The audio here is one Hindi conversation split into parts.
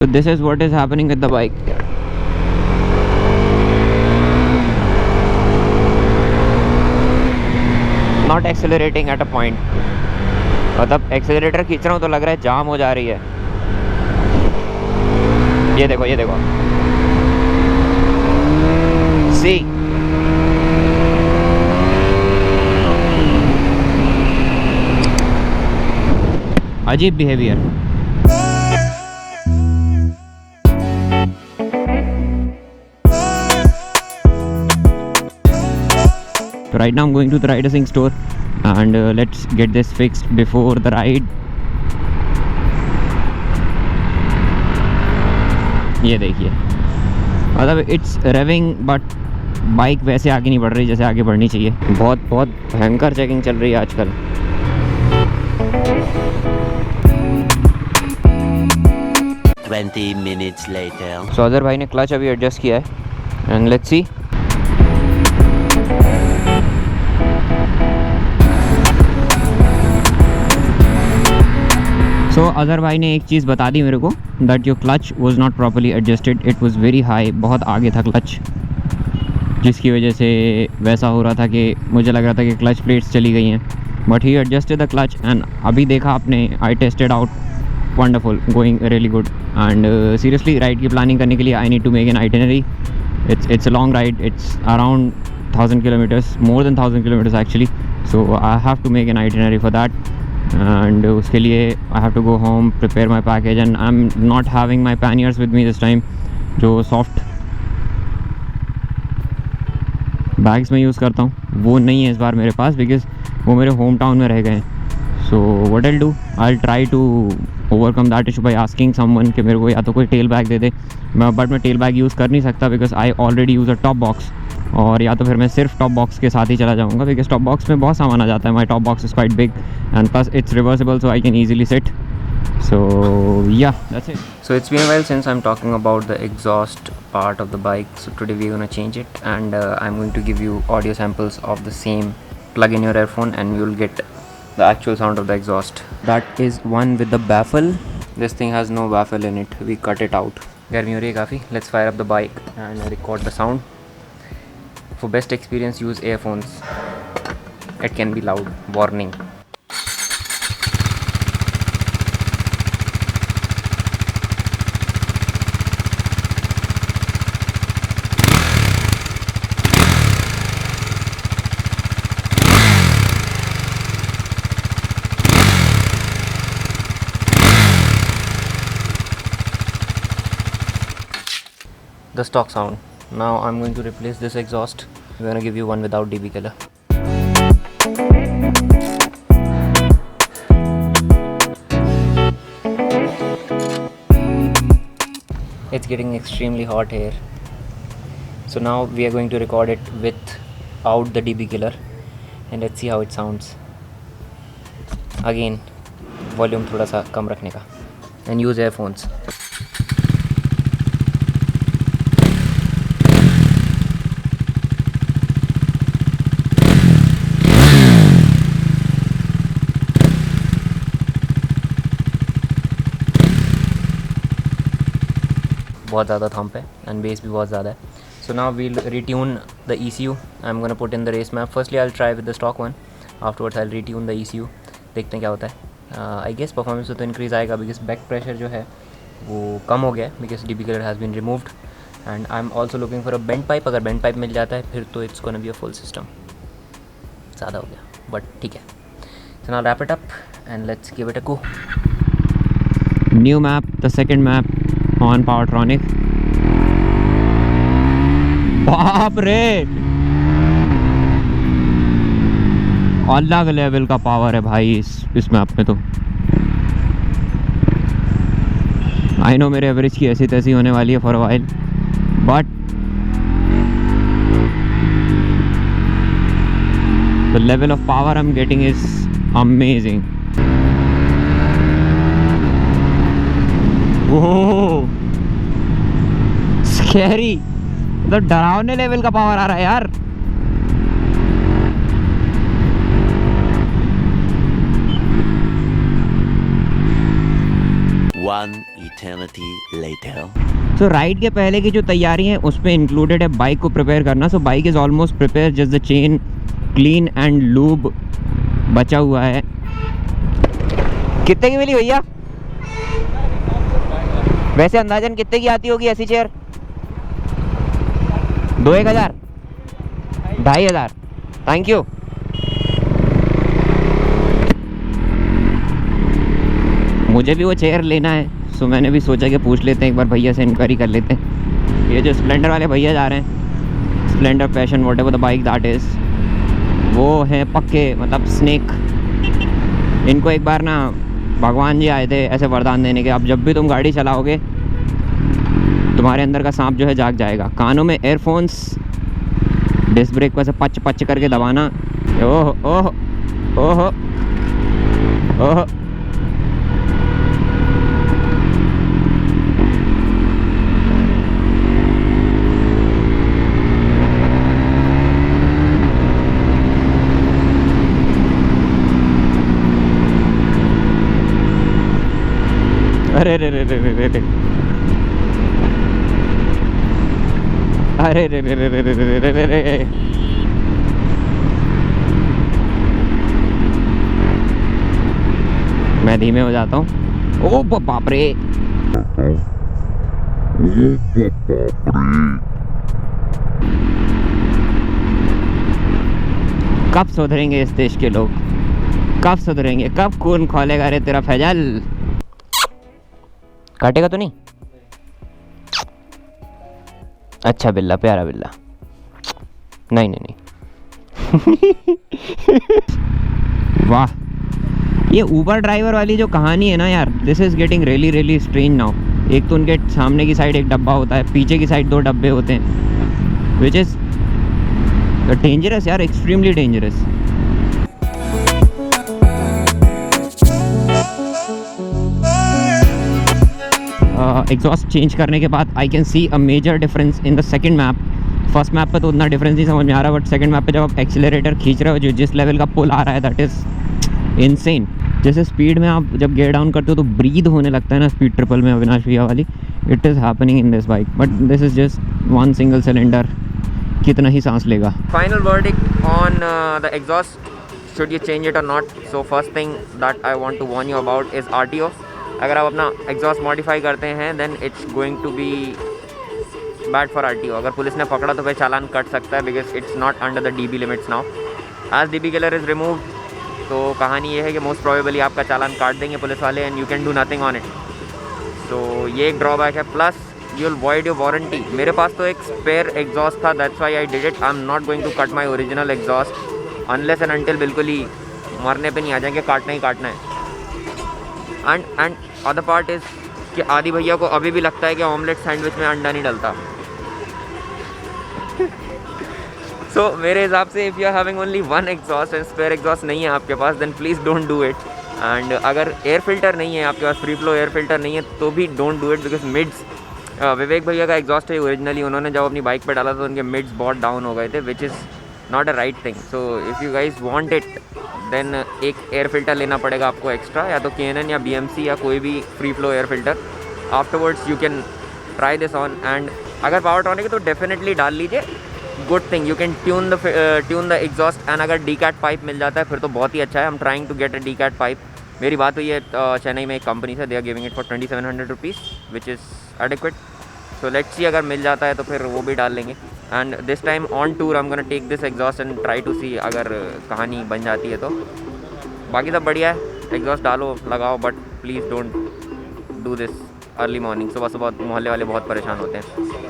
So this is what is happening with the bike. Not accelerating at a point. मतलब एक्सेलरेटर खींच रहा हूँ तो लग रहा है जाम हो जा रही है. ये देखो ये देखो. See. अजीब behaviour. Right now I'm going to the Rider Singh store and let's get this fixed before the ride. ये देखिए मतलब इट्स रेविंग बट बाइक वैसे आगे नहीं बढ़ रही जैसे आगे बढ़नी चाहिए. बहुत बहुत भयंकर चेकिंग चल रही है आजकल. minutes later. So अजहर भाई ने क्लच अभी एडजस्ट किया है एंड लेट्स सी. तो अजहर भाई ने एक चीज़ बता दी मेरे को that your clutch was not properly adjusted. It was very high. बहुत आगे था क्लच जिसकी वजह से वैसा हो रहा था कि मुझे लग रहा था कि क्लच प्लेट्स चली गई हैं. But he adjusted the clutch and अभी देखा आपने I tested out wonderful going really good. And seriously ride की प्लानिंग करने के लिए I need to make an itinerary. It's a long ride. It's around 1000 kilometers, more than 1000 kilometers actually. So I have to make an itinerary for that. And उसके लिए I have to go home, prepare my package and I'm not having my panniers with me this time जो सॉफ्ट बैग्स में यूज़ करता हूँ वो नहीं है इस बार मेरे पास बिकॉज वो मेरे होम टाउन में रह गए हैं. So what I do I try to overcome that issue by asking someone कि मेरे को या तो कोई टेल बैग दे दे. बट मैं टेल बैग यूज़ कर नहीं सकता because I already use a top box. और या तो फिर मैं सिर्फ टॉप बॉक्स के साथ ही चला जाऊँगा बिकॉज टॉप बॉक्स में बहुत सामान आ जाता है. My top box is quite big and plus it's reversible so I can easily sit. So yeah, that's it. So it's been a while since I'm talking about the exhaust part of the bike. So today we're gonna change it and I'm going to give you audio samples of the same. Plug in your earphone and you'll get the actual sound of the exhaust. That is one with the baffle. This thing has no baffle in it. We cut it out. गर्मी हो रही है काफ़ी. Let's fire up the bike and record the sound. For best experience, use earphones. It can be loud. Warning. The stock sound. Now I'm going to replace this exhaust. I'm going to give you one without DB killer. It's getting extremely hot here. So now we are going to record it without the DB killer and let's see how it sounds. Again, volume थोड़ा सा कम रखने का and use earphones. बहुत ज़्यादा थम्प है एंड बेस भी बहुत ज़्यादा है. So now we'll retune the ECU. I am gonna put in the race map. Firstly I will try with the stock one. Afterwards I will retune the ECU. देखते हैं क्या होता है. आई गेस परफॉर्मेंस तो इंक्रीज़ आएगा बिकॉज बैक प्रेशर जो है वो कम हो गया है because DB killer has been removed and I am also looking for a bend pipe. अगर बेंड पाइप मिल जाता है फिर तो it's gonna be a full system. ज़्यादा हो गया बट ठीक है. So now wrap it up and let's give it a go. New map, the second map on Powertronic. बाप रे अलग लेवल का पावर है भाई इस मैप में. तो आई नो मेरे एवरेज की ऐसी तैसी होने वाली है for a while but the level of power I am getting is amazing. Oh scary. मतलब डरावने लेवल का पावर आ रहा है यार. One eternity later. सो राइड के पहले की जो तैयारी है उस पर इंक्लूडेड है बाइक को प्रिपेयर करना. So bike is almost prepare, just the chain clean and lube बचा हुआ है. कितने की मिली भैया? वैसे अंदाजन कितने की आती होगी ऐसी चेयर? 2-1000 2,500. Thank you. मुझे भी वो चेयर लेना है, सो मैंने भी सोचा कि पूछ लेते हैं एक बार भैया से, इंक्वायरी कर लेते हैं. ये जो स्प्लेंडर वाले भैया जा रहे हैं, Splendor passion what ever the bike that is, वो हैं पक्के मतलब स्नेक. इनको एक बार ना भगवान जी आए थे ऐसे वरदान देने के, अब जब भी तुम गाड़ी चलाओगे तुम्हारे अंदर का सांप जो है जाग जाएगा. कानों में एयरफोन्स, डिस्क ब्रेक को ऐसे पच पच करके दबाना. ओह ओह ओह ओह. अरे रे रे रे रे रे रे, अरे रे रे रे रे रे रे रे रे रे. मैं धीमे हो जाता हूँ. ओ बाप रे, कब सुधरेंगे इस देश के लोग? कब सुधरेंगे? कब खून खोलेगा रे तेरा फैजल? काटेगा तो नहीं? अच्छा बिल्ला, प्यारा बिल्ला. नहीं नहीं नहीं. वाह, ये ऊबर ड्राइवर वाली जो कहानी है ना यार, this is getting really really strange now. एक तो उनके सामने की साइड एक डब्बा होता है, पीछे की साइड 2 डब्बे होते हैं, विच इज़ डेंजरस यार, एक्सट्रीमली डेंजरस. एग्जॉस्ट चेंज करने के बाद I can see a major difference in the second map. First map पे तो उतना डिफरेंस नहीं समझ में आ रहा, बट सेकंड मैप पे जब आप एक्सीलरेटर खींच रहे हो, जो जिस लेवल का पुल आ रहा है दैट इज़ इनसेन. जैसे स्पीड में आप जब गेयर डाउन करते हो तो ब्रीद होने लगता है ना स्पीड ट्रिपल में, अविनाश भैया वाली. It is happening in this bike, but this is just 1 single cylinder, कितना ही सांस लेगा. Final verdict on the exhaust, should you change it or not. So first thing that I want to warn you about is RTO. अगर आप अपना एग्जॉस्ट मॉडिफाई करते हैं then it's going to be bad for RTO. अगर पुलिस ने पकड़ा तो फिर चालान कट सकता है, because it's not under the DB limits now. As DB killer is removed, तो कहानी ये है कि मोस्ट प्रोबेबली आपका चालान काट देंगे पुलिस वाले and you can do nothing on it. तो ये एक ड्रॉबैक है. Plus you will void your warranty. मेरे पास तो एक स्पेयर एग्जॉस्ट था, that's why I did it. I am not going to cut my original exhaust unless and until बिल्कुल ही मरने पे नहीं आ जाएंगे, काटना ही काटना है. एंड अदर पार्ट इज़ कि आदि भैया को अभी भी लगता है कि ऑमलेट सैंडविच में अंडा नहीं डलता. सो मेरे हिसाब से if you are having only 1 exhaust and spare exhaust नहीं है आपके पास, then please don't do it. And अगर एयर फिल्टर नहीं है आपके पास, फ्री फ्लो एयर फिल्टर नहीं है, तो भी don't do it, because mids, Vivek भैया का एग्जॉस्ट है ओरिजिनली, उन्होंने जब अपनी बाइक पर डाला तो उनके मिड्स बहुत डाउन हो गए थे, which is not a right thing. So if you guys want it then एक एयर फिल्टर लेना पड़ेगा आपको एक्स्ट्रा, या तो K&N या BMC या कोई भी free flow air filter. Afterwards you can try this on. And अगर पावर ट्रॉनिक है तो डेफिनेटली डाल लीजिए. Good thing, you can tune the exhaust. And अगर DCAT पाइप मिल जाता है फिर तो बहुत ही अच्छा है. I am trying to get a DCAT pipe. मेरी बात हुई है चेन्नई में एक कंपनी से, they are giving it for 2700 rupees, which is adequate. So let's see, अगर मिल जाता है तो फिर वो भी डाल लेंगे. And this time on tour I am gonna take this exhaust and try to see अगर कहानी बन जाती है तो. बाकी सब बढ़िया है, एग्जॉस्ट डालो लगाओ, but please don't do this early morning. सुबह सुबह मोहल्ले वाले बहुत परेशान होते हैं.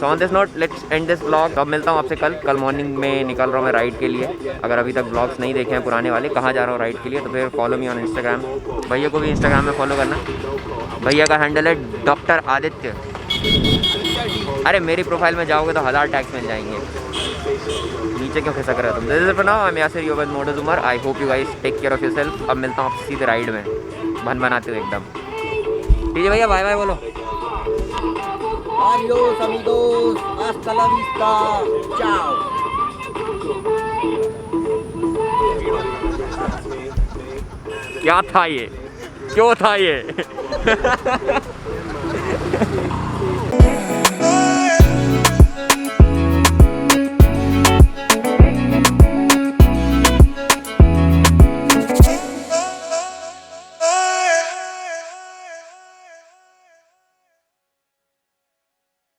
So on this note let's end this blog. अब मिलता हूँ आपसे कल मॉर्निंग में निकल रहा हूँ मैं राइड के लिए. अगर अभी तक ब्लॉग्स नहीं देखे हैं पुराने वाले, कहाँ जा रहा हूँ राइड के लिए, तो फिर फॉलो मी ऑन इंस्टाग्राम. भैया को भी इंस्टाग्राम में फॉलो करना. भैया का हैंडल है डॉक्टर आदित्य. अरे मेरी प्रोफाइल में जाओगे तो 1000 टैग्स मिल जाएंगे. नीचे क्यों खिसक रहे हो तुम? This is for now. I am Yasir your motos Umar. I hope you guys take care of yourself. अब मिलता हूँ आपसे सीधे राइड में, बन बनाते हुए एकदम. ठीक है भैया, बाय बाय बोलो. Adios amigos, hasta la vista, chao. क्या था ये? क्यों था ये? है